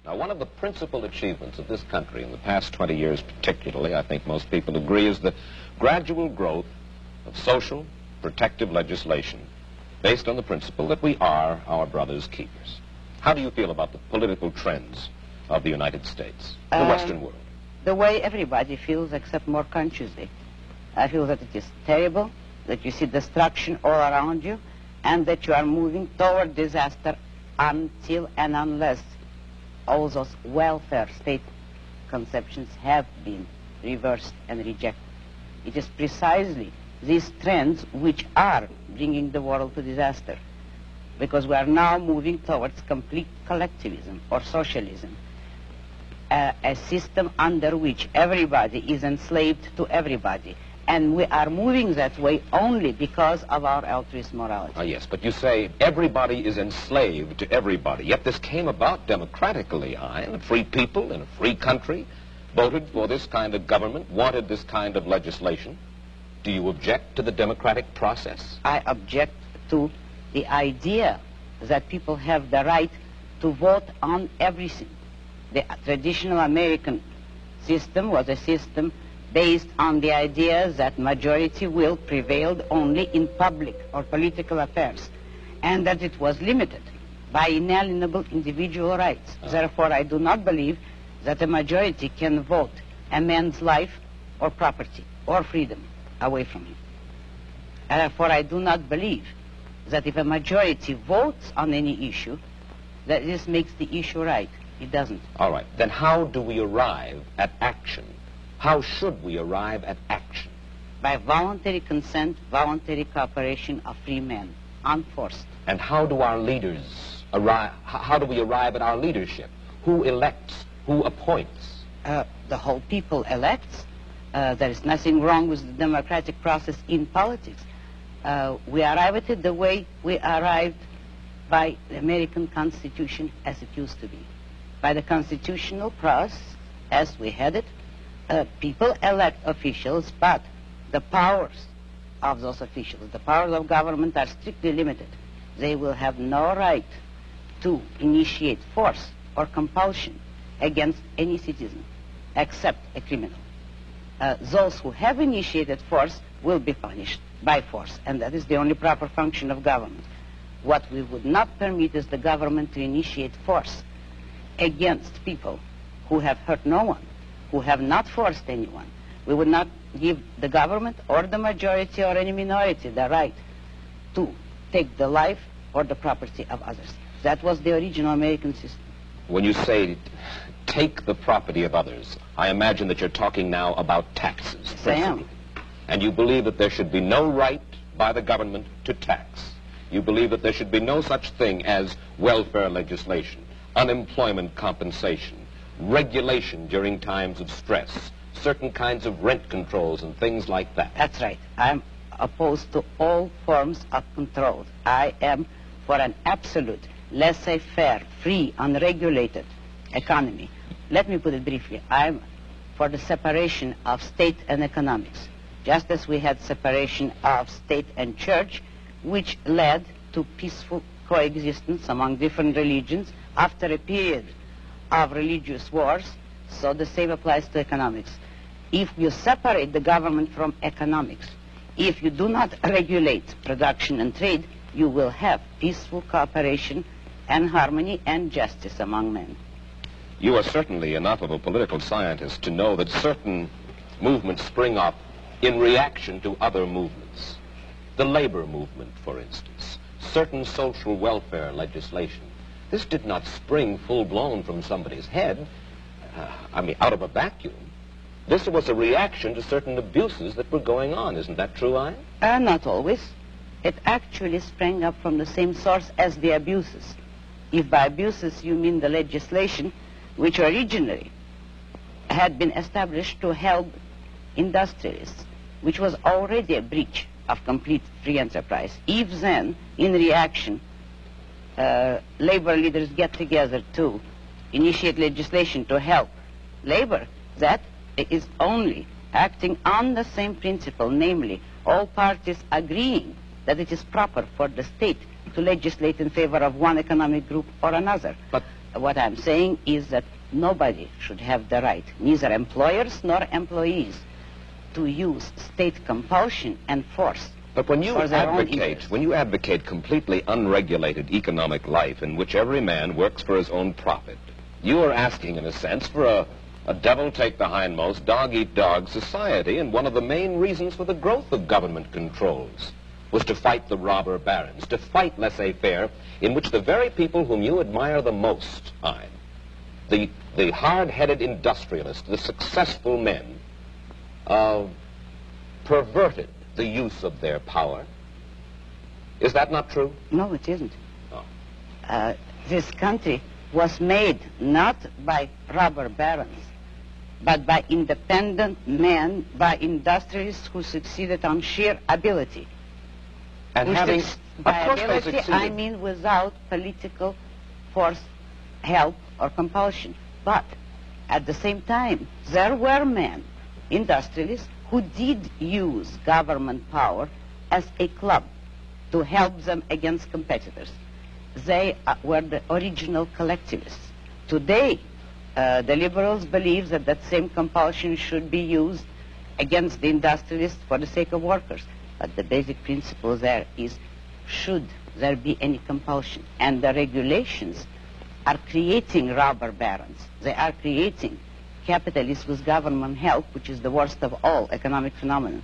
Now, one of the principal achievements of this country in the past 20 years particularly, I think most people agree, is the gradual growth of social protective legislation based on the principle that we are our brother's keepers. How do you feel about the political trends of the United States, the Western world? The way everybody feels, except more consciously. I feel that it is terrible, that you see destruction all around you, and that you are moving toward disaster until and unless all those welfare state conceptions have been reversed and rejected. It is precisely these trends which are bringing the world to disaster, because we are now moving towards complete collectivism or socialism, a system under which everybody is enslaved to everybody. And we are moving that way only because of our altruist morality. Ah, yes, but you say everybody is enslaved to everybody. Yet this came about democratically, Hein. Free people in a free country voted for this kind of government, wanted this kind of legislation. Do you object to the democratic process? I object to the idea that people have the right to vote on everything. The traditional American system was a system based on the idea that majority will prevailed only in public or political affairs, and that it was limited by inalienable individual rights. Therefore, I do not believe that a majority can vote a man's life or property or freedom away from him. Therefore, I do not believe that if a majority votes on any issue, that this makes the issue right. It doesn't. All right. Then how do we arrive at action? How should we arrive at action? By voluntary consent, voluntary cooperation of free men, unforced. And how do our leaders arrive? How do we arrive at our leadership? Who elects? Who appoints? The whole people elects. There is nothing wrong with the democratic process in politics. We arrive at it the way we arrived by the American Constitution as it used to be. By the constitutional process as we had it, people elect officials, but the powers of those officials, the powers of government are strictly limited. They will have no right to initiate force or compulsion against any citizen except a criminal. Those who have initiated force will be punished by force, and that is the only proper function of government. What we would not permit is the government to initiate force against people who have hurt no one, who have not forced anyone. We would not give the government or the majority or any minority the right to take the life or the property of others. That was the original American system. When you say take the property of others, I imagine that you're talking now about taxes. Yes, I am. And you believe that there should be no right by the government to tax. You believe that there should be no such thing as welfare legislation, unemployment compensation, regulation during times of stress, certain kinds of rent controls and things like that. That's right. I'm opposed to all forms of control. I am for an absolute, laissez-faire, free, unregulated economy. Let me put it briefly. I'm for the separation of state and economics, just as we had separation of state and church, which led to peaceful coexistence among different religions after a period of religious wars. So the same applies to economics. If you separate the government from economics, if you do not regulate production and trade, you will have peaceful cooperation and harmony and justice among men. You are certainly enough of a political scientist to know that certain movements spring up in reaction to other movements. The labor movement, for instance, certain social welfare legislation. This did not spring full-blown from somebody's head, out of a vacuum. This was a reaction to certain abuses that were going on. Isn't that true, Hein? Not always. It actually sprang up from the same source as the abuses. If by abuses you mean the legislation, which originally had been established to help industrialists, which was already a breach of complete free enterprise. If then, in reaction, labor leaders get together to initiate legislation to help labor, that is only acting on the same principle, namely, all parties agreeing that it is proper for the state to legislate in favor of one economic group or another. But what I'm saying is that nobody should have the right, neither employers nor employees, to use state compulsion and force. But when you for their own advocate, interests. when you advocate completely unregulated economic life in which every man works for his own profit, you are asking, in a sense, for a devil take the hindmost, dog eat dog society, and one of the main reasons for the growth of government controls was to fight the robber barons, to fight laissez-faire, in which the very people whom you admire the most, the hard-headed industrialists, the successful men, perverted the use of their power. Is that not true? No, it isn't. Oh. This country was made not by robber barons, but by independent men, by industrialists who succeeded on sheer ability. And having, By of course they ability, succeeded. I mean without political force, help, or compulsion. But at the same time, there were men, industrialists, who did use government power as a club to help them against competitors. They were the original collectivists. Today, the liberals believe that that same compulsion should be used against the industrialists for the sake of workers. But the basic principle there is, should there be any compulsion? And the regulations are creating robber barons. They are creating capitalists with government help, which is the worst of all economic phenomena.